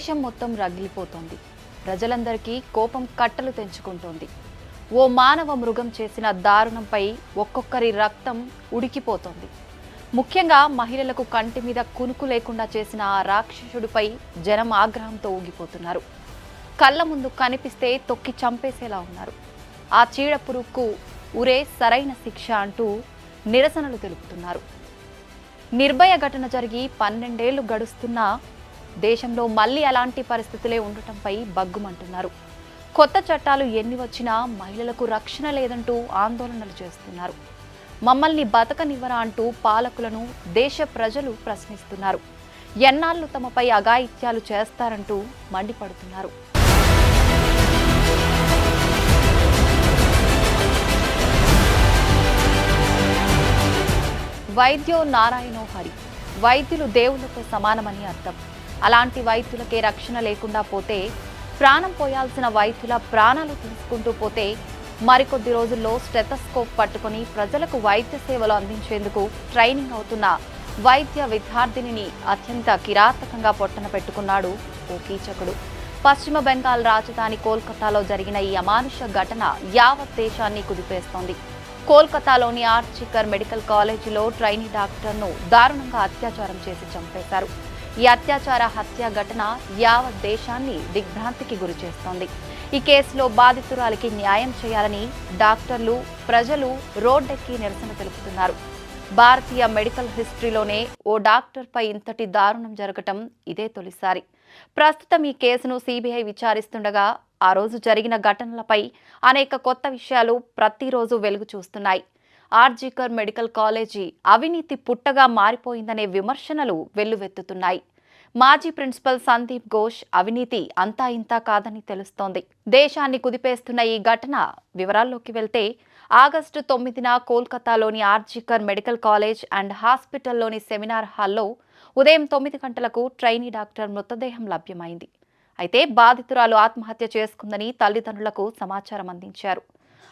దేశం మొత్తం రగిలిపోతోంది. ప్రజలందరికీ కోపం కట్టలు తెంచుకుంటోంది. ఓ మానవ మృగం చేసిన దారుణంపై ఒక్కొక్కరి రక్తం ఉడికిపోతోంది. ముఖ్యంగా మహిళలకు కంటి మీద కునుకు లేకుండా చేసిన ఆ రాక్షసుడిపై జనం ఆగ్రహంతో ఊగిపోతున్నారు. కళ్ళ ముందు కనిపిస్తే తొక్కి చంపేసేలా ఉన్నారు. ఆ చీడ పురుగుకు ఉరే సరైన శిక్ష అంటూ నిరసనలు తెలుపుతున్నారు. నిర్భయ ఘటన జరిగి 12 ఏళ్లు గడుస్తున్నా దేశంలో మళ్లీ అలాంటి పరిస్థితులే ఉండటంపై బగ్గుమంటున్నారు. కొత్త చట్టాలు ఎన్ని వచ్చినా మహిళలకు రక్షణ లేదంటూ ఆందోళనలు చేస్తున్నారు. మమ్మల్ని బతకనివ్వరా అంటూ పాలకులను దేశ ప్రజలు ప్రశ్నిస్తున్నారు. ఎన్నాళ్లు తమపై అఘాయిత్యాలు చేస్తారంటూ మండిపడుతున్నారు. వైద్యో నారాయణో హరి. వైద్యులు దేవుళ్లతో సమానమని అర్థం. అలాంటి వైద్యులకే రక్షణ లేకుండా పోతే, ప్రాణం పోయాల్సిన వైద్యుల ప్రాణాలు తీసుకుంటూ పోతే, మరికొద్ది రోజుల్లో స్టెథోస్కోప్ పట్టుకుని ప్రజలకు వైద్య సేవలు అందించేందుకు ట్రైనింగ్ అవుతున్న వైద్య విద్యార్థినిని అత్యంత కిరాతకంగా పొట్టన పెట్టుకున్నాడు ఓ కీచకుడు. పశ్చిమ బెంగాల్ రాజధాని కోల్కతాలో జరిగిన ఈ అమానుష ఘటన యావత్ దేశాన్ని కుదిపేస్తోంది. కోల్కతాలోని ఆర్జికర్ మెడికల్ కాలేజీలో ట్రైనీ డాక్టర్ను దారుణంగా అత్యాచారం చేసి చంపేశారు. ఈ అత్యాచార హత్య ఘటన యావత్ దేశాన్ని దిగ్భ్రాంతికి గురి చేస్తోంది. ఈ కేసులో బాధితురాలికి న్యాయం చేయాలని డాక్టర్లు, ప్రజలు రోడ్డెక్కి నిరసన తెలుపుతున్నారు. భారతీయ మెడికల్ హిస్టరీలోనే ఓ డాక్టర్పై ఇంతటి దారుణం జరగటం ఇదే తొలిసారి. ప్రస్తుతం ఈ కేసును సిబిఐ విచారిస్తుండగా ఆ రోజు జరిగిన ఘటనలపై అనేక కొత్త విషయాలు ప్రతిరోజు వెలుగు చూస్తున్నాయి. ఆర్జికర్ మెడికల్ కాలేజీ అవినీతి పుట్టగా మారిపోయిందనే విమర్శనలు వెల్లువెత్తుతున్నాయి. మాజీ ప్రిన్సిపల్ సందీప్ ఘోష్ అవినీతి అంతా ఇంతా కాదని తెలుస్తోంది. దేశాన్ని కుదిపేస్తున్న ఈ ఘటన వివరాల్లోకి వెళ్తే, ఆగస్టు 9న కోల్కతాలోని RG Kar medical college and హాస్పిటల్లోని seminar హాల్లో ఉదయం 9 గంటలకు ట్రైనీ డాక్టర్ మృతదేహం లభ్యమైంది. అయితే బాధితురాలు ఆత్మహత్య చేసుకుందని తల్లిదండ్రులకు సమాచారం అందించారు.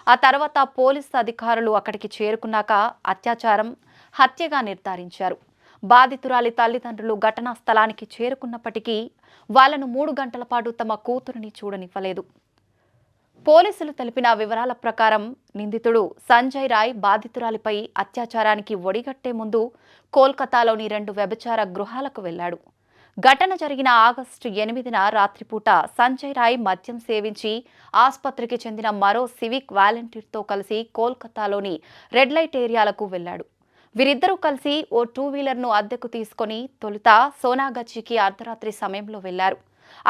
ఆ తర్వాత పోలీసు అధికారులు అక్కడికి చేరుకున్నాక అత్యాచారం, హత్యగా నిర్ధారించారు. బాధితురాలి తల్లిదండ్రులు ఘటనా స్థలానికి చేరుకున్నప్పటికీ వాళ్లను 3 గంటల పాటు తమ కూతురిని చూడనివ్వలేదు. పోలీసులు తెలిపిన వివరాల ప్రకారం నిందితుడు సంజయ్ రాయ్ బాధితురాలిపై అత్యాచారానికి ఒడిగట్టే ముందు కోల్కతాలోని 2 వ్యభిచార గృహాలకు వెళ్లాడు. ఘటన జరిగిన ఆగస్టు 8న రాత్రిపూట సంజయ్ రాయ్ మద్యం సేవించి ఆసుపత్రికి చెందిన మరో సివిక్ వాలంటీర్తో కలిసి కోల్కతాలోని రెడ్ లైట్ ఏరియాలకు వెళ్లాడు. వీరిద్దరూ కలిసి ఓ 2 వీలర్ను అద్దెకు తీసుకుని తొలుత సోనాగచ్చికి అర్ధరాత్రి సమయంలో వెళ్లారు.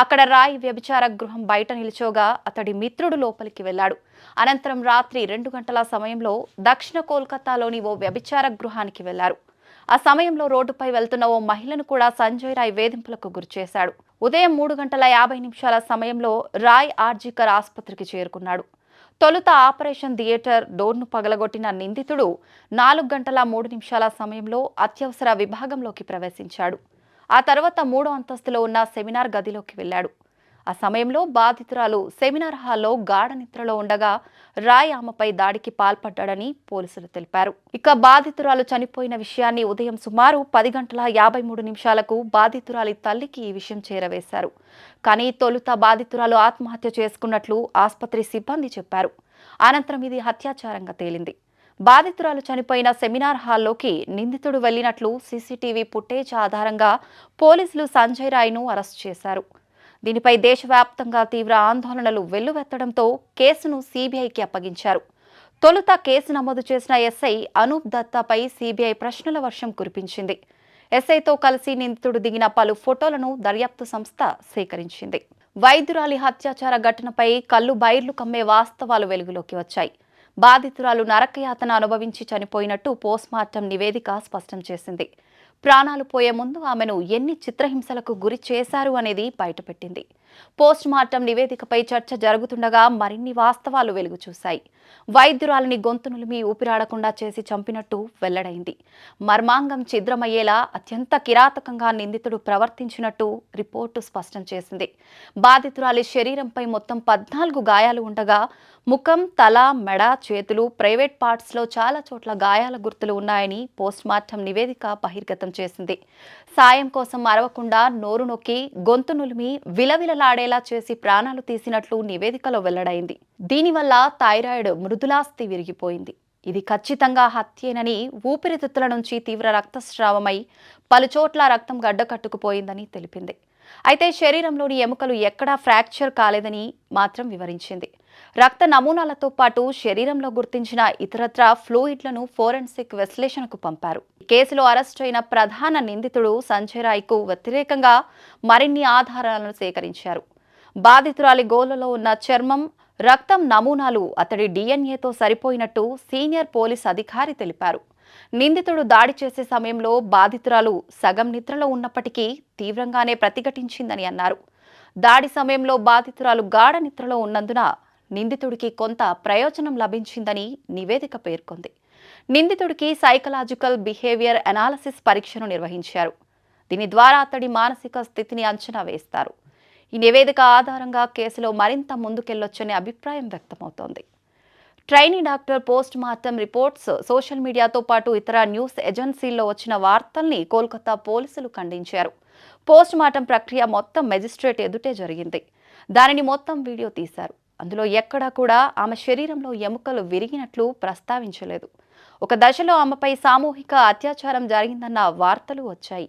అక్కడ రాయ్ వ్యభిచార గృహం బయట నిల్చోగా అతడి మిత్రుడు లోపలికి వెళ్లాడు. అనంతరం రాత్రి 2 గంటల సమయంలో దక్షిణ కోల్కతాలోని ఓ వ్యభిచార గృహానికి వెళ్లారు. ఆ సమయంలో రోడ్డుపై వెళ్తున్న ఓ మహిళను కూడా సంజయ్ రాయ్ వేధింపులకు గురిచేశాడు. ఉదయం 3:50 సమయంలో రాయ్ ఆర్జికర్ ఆసుపత్రికి చేరుకున్నాడు. తొలుత ఆపరేషన్ థియేటర్ డోర్ను పగలగొట్టిన నిందితుడు 4:03 సమయంలో అత్యవసర విభాగంలోకి ప్రవేశించాడు. ఆ తర్వాత 3వ అంతస్తులో ఉన్న సెమినార్ గదిలోకి వెళ్లాడు. ఆ సమయంలో బాధితురాలు సెమినార్ హాల్లో గాఢ నిద్రలో ఉండగా రాయ్ ఆమెపై దాడికి పాల్పడ్డాడని పోలీసులు తెలిపారు. ఇక బాధితురాలు చనిపోయిన విషయాన్ని ఉదయం సుమారు 10:53 బాధితురాలి తల్లికి ఈ విషయం చేరవేశారు. కానీ తొలుత బాధితురాలు ఆత్మహత్య చేసుకున్నట్లు ఆసుపత్రి సిబ్బంది చెప్పారు. అనంతరం ఇది హత్యాచారంగా తేలింది. బాధితురాలు చనిపోయిన సెమినార్ హాల్లోకి నిందితుడు వెళ్లినట్లు సీసీటీవీ ఫుటేజ్ ఆధారంగా పోలీసులు సంజయ్ రాయ్ను అరెస్టు చేశారు. దీనిపై దేశవ్యాప్తంగా తీవ్ర ఆందోళనలు వెల్లువెత్తడంతో కేసును సీబీఐకి అప్పగించారు. తొలుత కేసు నమోదు చేసిన ఎస్ఐ అనూప్ దత్తాపై సీబీఐ ప్రశ్నల వర్షం కురిపించింది. ఎస్ఐతో కలిసి నిందితుడు దిగిన పలు ఫోటోలను దర్యాప్తు సంస్థ సేకరించింది. వైద్యురాలి హత్యాచార ఘటనపై కళ్ళు బైర్లు కమ్మే వాస్తవాలు వెలుగులోకి వచ్చాయి. బాధితురాలు నరకయాతన అనుభవించి చనిపోయినట్టు పోస్ట్మార్టం నివేదిక స్పష్టం చేసింది. ప్రాణాలు పోయే ముందు ఆమెను ఎన్ని చిత్రహింసలకు గురి చేశారు అనేది బయటపెట్టింది. పోస్ట్ మార్టం నివేదికపై చర్చ జరుగుతుండగా మరిన్ని వాస్తవాలు వెలుగు చూశాయి. వైద్యురాలిని గొంతు నులిమి ఊపిరాడకుండా చేసి చంపినట్టు వెల్లడైంది. మర్మాంగం ఛిద్రమయ్యేలా అత్యంత కిరాతకంగా నిందితుడు ప్రవర్తించినట్టు రిపోర్టు స్పష్టం చేసింది. బాధితురాలి శరీరంపై మొత్తం 14 గాయాలు ఉండగా ముఖం, తల, మెడ, చేతులు, ప్రైవేట్ పార్ట్స్లో చాలా చోట్ల గాయాల గుర్తులు ఉన్నాయని పోస్ట్ మార్టం నివేదిక బహిర్గతం చేసింది. సాయం కోసం అరవకుండా నోరు నొక్కి గొంతు నులిమి విలవిలలాడేలా చేసి ప్రాణాలు తీసినట్లు నివేదికలో వెల్లడైంది. దీనివల్ల థైరాయిడ్ మృదులాస్థి విరిగిపోయింది. ఇది ఖచ్చితంగా హత్యేనని, ఊపిరితిత్తుల నుంచి తీవ్ర రక్తస్రావమై పలుచోట్ల రక్తం గడ్డకట్టుకుపోయిందని తెలిపింది. అయితే శరీరంలోని ఎముకలు ఎక్కడా ఫ్రాక్చర్ కాలేదని మాత్రం వివరించింది. రక్త నమూనాలతో పాటు శరీరంలో గుర్తించిన ఇతరత్రా ఫ్లూయిడ్లను ఫోరెన్సిక్ విశ్లేషణకు పంపారు. కేసులో అరెస్టు అయిన ప్రధాన నిందితుడు సంజయ్ రాయ్కు వ్యతిరేకంగా మరిన్ని ఆధారాలను సేకరించారు. బాధితురాలి గోళ్లలో ఉన్న చర్మం, రక్తం నమూనాలు అతడి డిఎన్ఏతో సరిపోయినట్టు సీనియర్ పోలీస్ అధికారి తెలిపారు. నిందితుడు దాడి చేసే సమయంలో బాధితురాలు సగం నిద్రలో ఉన్నప్పటికీ తీవ్రంగానే ప్రతిఘటించిందని అన్నారు. దాడి సమయంలో బాధితురాలు గాఢ నిద్రలో ఉన్నందున నిందితుడికి కొంత ప్రయోజనం లభించిందని నివేదిక పేర్కొంది. నిందితుడికి సైకలాజికల్ బిహేవియర్ అనాలిసిస్ పరీక్షను నిర్వహించారు. దీని ద్వారా అతడి మానసిక స్థితిని అంచనా వేస్తారు. ఈ నివేదిక ఆధారంగా కేసులో మరింత ముందుకెళ్లొచ్చనే అభిప్రాయం వ్యక్తమవుతోంది. Trainee doctor post mortem reports social మీడియాతో పాటు ఇతర న్యూస్ ఏజెన్సీల్లో వచ్చిన వార్తల్ని కోల్కతా పోలీసులు ఖండించారు. పోస్ట్ మార్టం ప్రక్రియ మొత్తం మెజిస్ట్రేట్ ఎదుటే జరిగింది. దానిని మొత్తం వీడియో తీశారు. అందులో ఎక్కడా కూడా ఆమె శరీరంలో ఎముకలు విరిగినట్లు ప్రస్తావించలేదు. ఒక దశలో ఆమెపై సామూహిక అత్యాచారం జరిగిందన్న వార్తలు వచ్చాయి.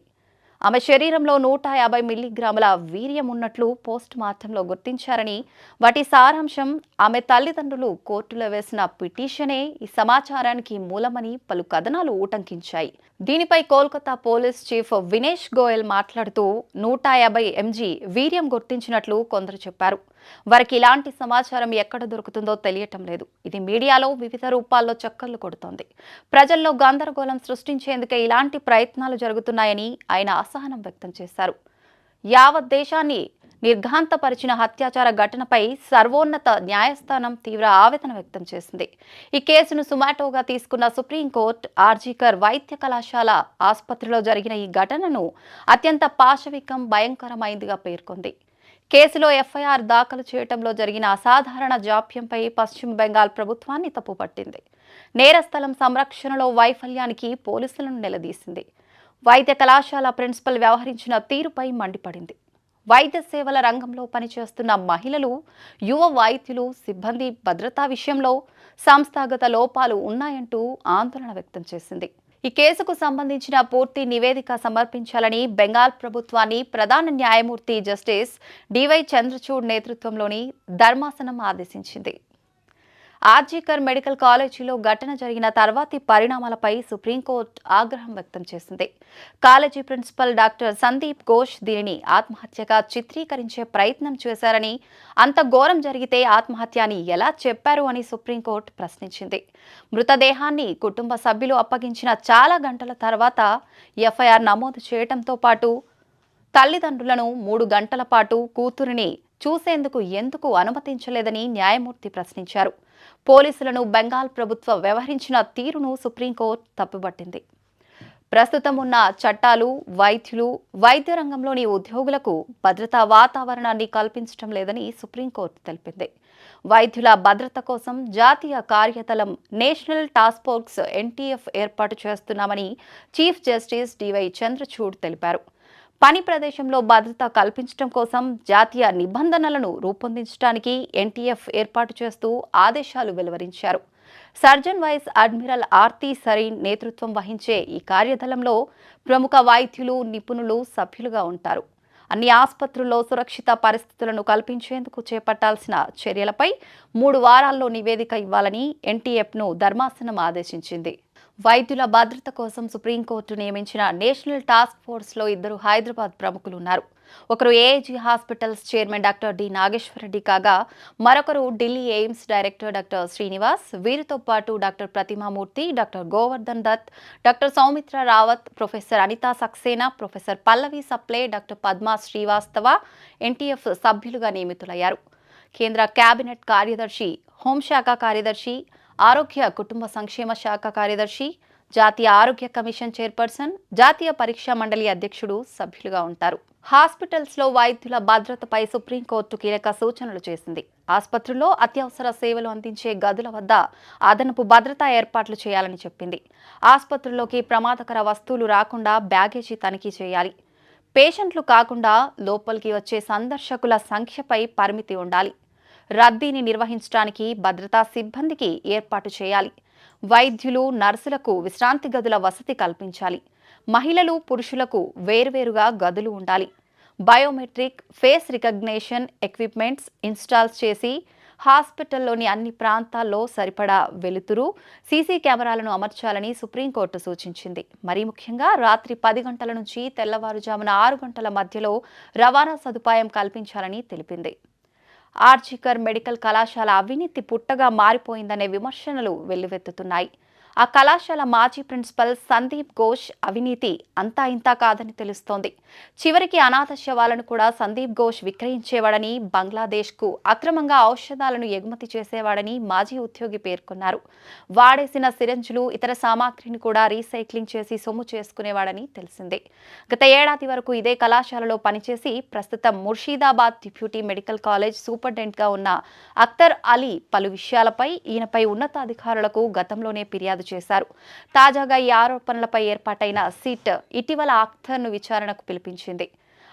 ఆమె శరీరంలో 150 మిల్లీగ్రాముల వీర్యం ఉన్నట్లు పోస్ట్ మార్టంలో గుర్తించారని, వాటి సారాంశం ఆమె తల్లిదండ్రులు కోర్టులో వేసిన పిటిషనే ఈ సమాచారానికి మూలమని పలు కథనాలు ఊటంకించాయి. దీనిపై కోల్కతా పోలీస్ చీఫ్ వినేష్ గోయల్ మాట్లాడుతూ 150 mg వీర్యం గుర్తించినట్లు కొందరు చెప్పారు. వారికి ఇలాంటి సమాచారం ఎక్కడ దొరుకుతుందో తెలియటం లేదు. ఇది మీడియాలో వివిధ రూపాల్లో చక్కర్లు కొడుతోంది. ప్రజల్లో గందరగోళం సృష్టించేందుకే ఇలాంటి ప్రయత్నాలు జరుగుతున్నాయని ఆయన అసహనం వ్యక్తం చేశారు. యావత్ దేశాన్ని నిర్ఘాంతపరిచిన హత్యాచార ఘటనపై సర్వోన్నత న్యాయస్థానం తీవ్ర ఆవేదన వ్యక్తం చేసింది. ఈ కేసును సుమాటోగా తీసుకున్న సుప్రీంకోర్టు ఆర్జీకర్ వైద్య కళాశాల ఆసుపత్రిలో జరిగిన ఈ ఘటనను అత్యంత పాశవికం, భయంకరమైందిగా పేర్కొంది. కేసులో ఎఫ్ఐఆర్ దాఖలు చేయడంలో జరిగిన అసాధారణ జాప్యంపై పశ్చిమ బెంగాల్ ప్రభుత్వాన్ని తప్పుపట్టింది. నేరస్థలం సంరక్షణలో వైఫల్యానికి పోలీసులను నిలదీసింది. వైద్య కళాశాల ప్రిన్సిపల్ వ్యవహరించిన తీరుపై మండిపడింది. వైద్య సేవల రంగంలో పనిచేస్తున్న మహిళలు, యువ వైద్యులు, సిబ్బంది భద్రతా విషయంలో సంస్థాగత లోపాలు ఉన్నాయంటూ ఆందోళన వ్యక్తం చేసింది. ఈ కేసుకు సంబంధించిన పూర్తి నివేదిక సమర్పించాలని బెంగాల్ ప్రభుత్వాన్ని ప్రధాన న్యాయమూర్తి జస్టిస్ డివై చంద్రచూడ్ నేతృత్వంలోని ధర్మాసనం ఆదేశించింది. ఆర్జీకర్ మెడికల్ కాలేజీలో ఘటన జరిగిన తర్వాతి పరిణామాలపై సుప్రీంకోర్టు ఆగ్రహం వ్యక్తం చేసింది. College principal doctor Sandip Ghosh దీనిని ఆత్మహత్యగా చిత్రీకరించే ప్రయత్నం చేశారని, అంత ఘోరం జరిగితే ఆత్మహత్య అని ఎలా చెప్పారు అని సుప్రీంకోర్టు ప్రశ్నించింది. మృతదేహాన్ని కుటుంబ సభ్యులు అప్పగించిన చాలా గంటల తర్వాత ఎఫ్ఐఆర్ నమోదు చేయడంతో పాటు తల్లిదండ్రులను 3 గంటల పాటు కూతురిని చూసేందుకు ఎందుకు అనుమతించలేదని న్యాయమూర్తి ప్రశ్నించారు. పోలీసులను బెంగాల్ ప్రభుత్వం వ్యవహరించిన తీరును సుప్రీంకోర్టు తప్పుపట్టింది. ప్రస్తుతం ఉన్న చట్టాలు వైద్యులు, వైద్య రంగంలోని ఉద్యోగులకు భద్రతా వాతావరణాన్ని కల్పించడం లేదని సుప్రీంకోర్టు తెలిపింది. వైద్యుల భద్రత కోసం జాతీయ కార్యదళం నేషనల్ టాస్క్ ఫోర్స్ NTF ఏర్పాటు చేస్తున్నామని చీఫ్ జస్టిస్ డివై చంద్రచూడ్ తెలిపారు. పని ప్రదేశంలో భద్రత కల్పించడం కోసం జాతీయ నిబంధనలను రూపొందించడానికి NTF ఏర్పాటు చేస్తూ ఆదేశాలు వెలువరించారు. Surgeon vice admiral Arti Sarin నేతృత్వం వహించే ఈ కార్యదళంలో ప్రముఖ వైద్యులు, నిపుణులు సభ్యులుగా ఉంటారు. అన్ని ఆసుపత్రుల్లో సురక్షిత పరిస్థితులను కల్పించేందుకు చేపట్టాల్సిన చర్యలపై 3 వారాల్లో నివేదిక ఇవ్వాలని NTFను ధర్మాసనం ఆదేశించింది. వైద్యుల భద్రత కోసం సుప్రీంకోర్టు నియమించిన నేషనల్ టాస్క్ ఫోర్స్లో 2 హైదరాబాద్ ప్రముఖులు ఉన్నారు. ఒకరు AIG hospitals chairman doctor D Nageswara Reddy కాగా మరొకరు Delhi AIIMS director doctor Srinivas. వీరితో పాటు doctor Pratima Murthy, doctor Govardhan Dutt, doctor Soumitra Rawat, professor Anita Saxena, professor పల్లవి సప్లే, డాక్టర్ పద్మా శ్రీవాస్తవ ఎన్టీఎఫ్ సభ్యులుగా నియమితులయ్యారు. కేంద్ర కేబినెట్ కార్యదర్శి, హోంశాఖ కార్యదర్శి, ఆరోగ్య కుటుంబ సంక్షేమ శాఖ కార్యదర్శి, జాతీయ ఆరోగ్య కమిషన్ చైర్పర్సన్, జాతీయ పరీక్షా మండలి అధ్యక్షుడు సభ్యులుగా ఉంటారు. హాస్పిటల్స్లో వైద్యుల భద్రతపై సుప్రీంకోర్టు కీలక సూచనలు చేసింది. ఆసుపత్రుల్లో అత్యవసర సేవలు అందించే గదుల వద్ద అదనపు భద్రతా ఏర్పాట్లు చేయాలని చెప్పింది. ఆసుపత్రుల్లోకి ప్రమాదకర వస్తువులు రాకుండా బ్యాగేజీ తనిఖీ చేయాలి. పేషెంట్లు కాకుండా లోపలికి వచ్చే సందర్శకుల సంఖ్యపై పరిమితి ఉండాలి. రద్దీని నిర్వహించడానికి భద్రతా సిబ్బందికి ఏర్పాటు చేయాలి. వైద్యులు, నర్సులకు విశ్రాంతి గదుల వసతి కల్పించాలి. మహిళలు, పురుషులకు వేర్వేరుగా గదులు ఉండాలి. Biometric, face recognition equipments install చేసి హాస్పిటల్లోని అన్ని ప్రాంతాల్లో సరిపడా వెలుతురు, సీసీ కెమెరాలను అమర్చాలని సుప్రీంకోర్టు సూచించింది. మరీ ముఖ్యంగా రాత్రి 10 గంటల నుంచి తెల్లవారుజామున 6 గంటల మధ్యలో రవాణా సదుపాయం కల్పించాలని తెలిపింది. ఆర్జికర్ మెడికల్ కళాశాల అవినీతి పుట్టగా మారిపోయిందనే విమర్శనలు వెల్లువెత్తుతున్నాయి. ఆ కళాశాల మాజీ ప్రిన్సిపల్ సందీప్ ఘోష్ అవినీతి అంతా ఇంతా కాదని తెలుస్తోంది. చివరికి అనాథ శవాలను కూడా సందీప్ ఘోష్ విక్రయించేవాడని, బంగ్లాదేశ్కు అక్రమంగా ఔషధాలను ఎగుమతి చేసేవాడని మాజీ ఉద్యోగి పేర్కొన్నారు. వాడేసిన సిరంజులు, ఇతర సామాగ్రిని కూడా రీసైక్లింగ్ చేసి సొమ్ము చేసుకునేవాడని తెలిసిందే. గత ఏడాది వరకు ఇదే కళాశాలలో పనిచేసి ప్రస్తుతం ముర్షిదాబాద్ డిప్యూటీ మెడికల్ కాలేజ్ సూపరింటెండెంట్గా ఉన్న అఖ్తర్ అలీ పలు విషయాలపై ఈయనపై ఉన్నతాధికారులకు గతంలోనే ఫిర్యాదు చేశారు. తాజాగా ఈ ఆరోపణలపై ఏర్పాటైన సిట్ ఇటీవల అఖ్తర్ను విచారణకు పిలిపించింది.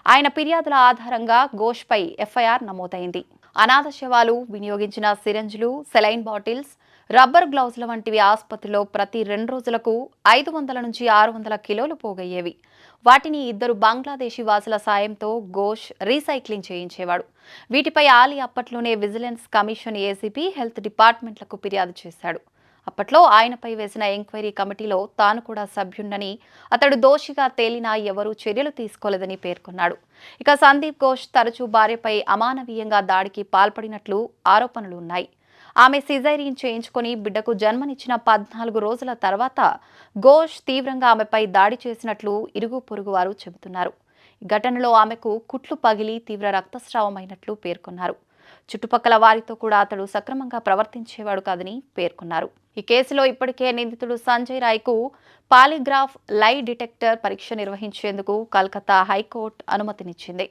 ఆయన ఫిర్యాదుల ఆధారంగా ఘోష్పై ఎఫ్ఐఆర్ నమోదైంది. అనాథ శవాలు, వినియోగించిన సిరంజులు, సెలైన్ బాటిల్స్, రబ్బర్ గ్లౌజుల వంటివి ఆసుపత్రిలో ప్రతి 2 రోజులకు 500 నుంచి 600 కిలోలు పోగయ్యేవి. వాటిని 2 బంగ్లాదేశీ వాసుల సాయంతో ఘోష్ రీసైక్లింగ్ చేయించేవాడు. వీటిపై ఆలీ అప్పట్లోనే విజిలెన్స్ కమిషన్, ఏసీబీ, హెల్త్ డిపార్ట్మెంట్లకు ఫిర్యాదు చేశాడు. అప్పట్లో ఆయనపై వేసిన ఎంక్వైరీ కమిటీలో తాను కూడా సభ్యున్నని, అతడు దోషిగా తేలినా ఎవరూ చర్యలు తీసుకోలేదని పేర్కొన్నాడు. ఇక సందీప్ ఘోష్ తరచూ భార్యపై అమానవీయంగా దాడికి పాల్పడినట్లు ఆరోపణలు ఉన్నాయి. ఆమె సిజేరియన్ చేయించుకొని బిడ్డకు జన్మనిచ్చిన 14 రోజుల తర్వాత ఘోష్ తీవ్రంగా ఆమెపై దాడి చేసినట్లు ఇరుగు పొరుగు వారు చెబుతున్నారు. ఈ ఘటనలో ఆమెకు కుట్లు పగిలి తీవ్ర రక్తస్రావమైనట్లు పేర్కొన్నారు. చుట్టుపక్కల వారితో కూడా అతడు సక్రమంగా ప్రవర్తించేవాడు కాదని పేర్కొన్నారు. ఈ కేసులో ఇప్పటికే నిందితుడు సంజయ్ రాయ్కు పాలిగ్రాఫ్ లై డిటెక్టర్ పరీక్ష నిర్వహించేందుకు కలకత్తా హైకోర్టు అనుమతినిచ్చింది.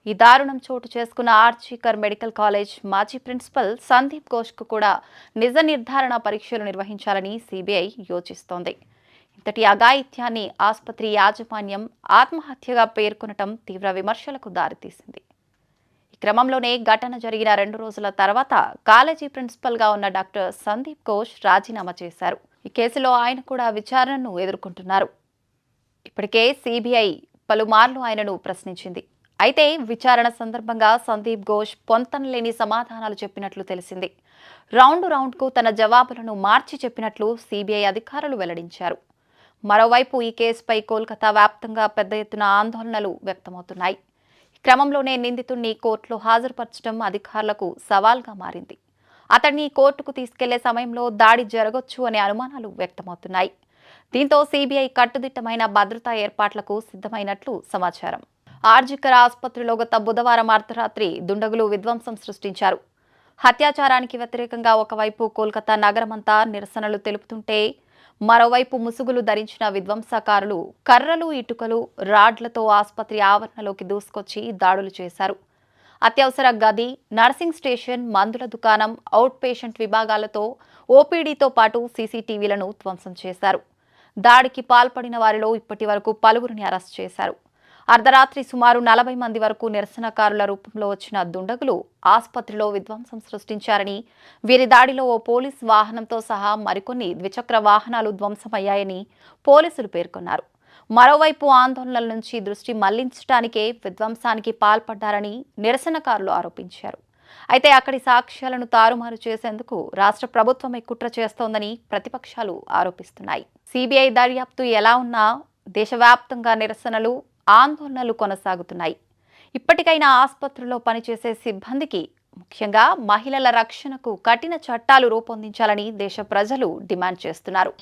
ఈ దారుణం చోటు చేసుకున్న ఆర్జికర్ మెడికల్ కాలేజ్ మాజీ ప్రిన్సిపల్ సందీప్ ఘోష్కు కూడా నిజ నిర్ధారణ పరీక్షలు నిర్వహించాలని సిబిఐ యోచిస్తోంది. ఇంతటి అఘాయిత్యాన్ని ఆసుపత్రి యాజమాన్యం ఆత్మహత్యగా పేర్కొనటం తీవ్ర విమర్శలకు దారితీసింది. క్రమంలోనే ఘటన జరిగిన 2 రోజుల తర్వాత కాలేజీ ప్రిన్సిపల్గా ఉన్న డాక్టర్ సందీప్ ఘోష్ రాజీనామా చేశారు. ఈ కేసులో ఆయన కూడా విచారణను ఎదుర్కొంటున్నారు. ఇప్పటికే సిబిఐ పలుమార్లు ఆయనను ప్రశ్నించింది. అయితే విచారణ సందర్భంగా సందీప్ ఘోష్ పొంతనలేని సమాధానాలు చెప్పినట్లు తెలిసింది. రౌండ్కు తన జవాబులను మార్చి చెప్పినట్లు సిబిఐ అధికారులు వెల్లడించారు. మరోవైపు ఈ కేసుపై కోల్కతా వ్యాప్తంగా పెద్ద ఎత్తున ఆందోళనలు వ్యక్తమవుతున్నాయి. క్రమంలోనే నిందితుడిని కోర్టులో హాజరుపరచడం అధికారులకు సవాల్గా మారింది. అతడిని కోర్టుకు తీసుకెళ్లే సమయంలో దాడి జరగొచ్చు అనే అనుమానాలు వ్యక్తమవుతున్నాయి. దీంతో సిబిఐ కట్టుదిట్టమైన భద్రతా ఏర్పాట్లకు సిద్ధమైనట్లు సమాచారం. ఆర్జికర్ ఆసుపత్రిలో గత బుధవారం అర్ధరాత్రి దుండగులు విధ్వంసం సృష్టించారు. హత్యాచారానికి వ్యతిరేకంగా ఒకవైపు కోల్కతా నగరమంతా నిరసనలు తెలుపుతుంటే మరోవైపు ముసుగులు ధరించిన విధ్వంసకారులు కర్రలు, ఇటుకలు, రాడ్లతో ఆసుపత్రి ఆవరణలోకి దూసుకొచ్చి దాడులు చేశారు. అత్యవసర గది, నర్సింగ్ స్టేషన్, మందుల దుకాణం, అవుట్ పేషెంట్ విభాగాలతో ఓపీడీతో పాటు సీసీటీవీలను ధ్వంసం చేశారు. దాడికి పాల్పడిన వారిలో ఇప్పటి వరకు పలువురిని అరెస్ట్ చేశారు. అర్ధరాత్రి సుమారు 40 మంది వరకు నిరసనకారుల రూపంలో వచ్చిన దుండగులు ఆసుపత్రిలో విధ్వంసం సృష్టించారని, వీరి దాడిలో ఓ పోలీస్ వాహనంతో సహా మరికొన్ని ద్విచక్ర వాహనాలు ధ్వంసమయ్యాయని పోలీసులు పేర్కొన్నారు. మరోవైపు ఆందోళనల నుంచి దృష్టి మళ్లించడానికే విధ్వంసానికి పాల్పడ్డారని నిరసనకారులు ఆరోపించారు. అయితే అక్కడి సాక్ష్యాలను తారుమారు చేసేందుకు రాష్ట్ర ప్రభుత్వమే కుట్ర చేస్తోందని ప్రతిపక్షాలు ఆరోపిస్తున్నాయి. సిబిఐ దర్యాప్తు ఎలా ఉన్నా దేశవ్యాప్తంగా నిరసనలు, ఆందోళనలు కొనసాగుతున్నాయి. ఇప్పటికైనా ఆసుపత్రుల్లో పనిచేసే సిబ్బందికి, ముఖ్యంగా మహిళల రక్షణకు కఠిన చట్టాలు రూపొందించాలని దేశ ప్రజలు డిమాండ్ చేస్తున్నారు.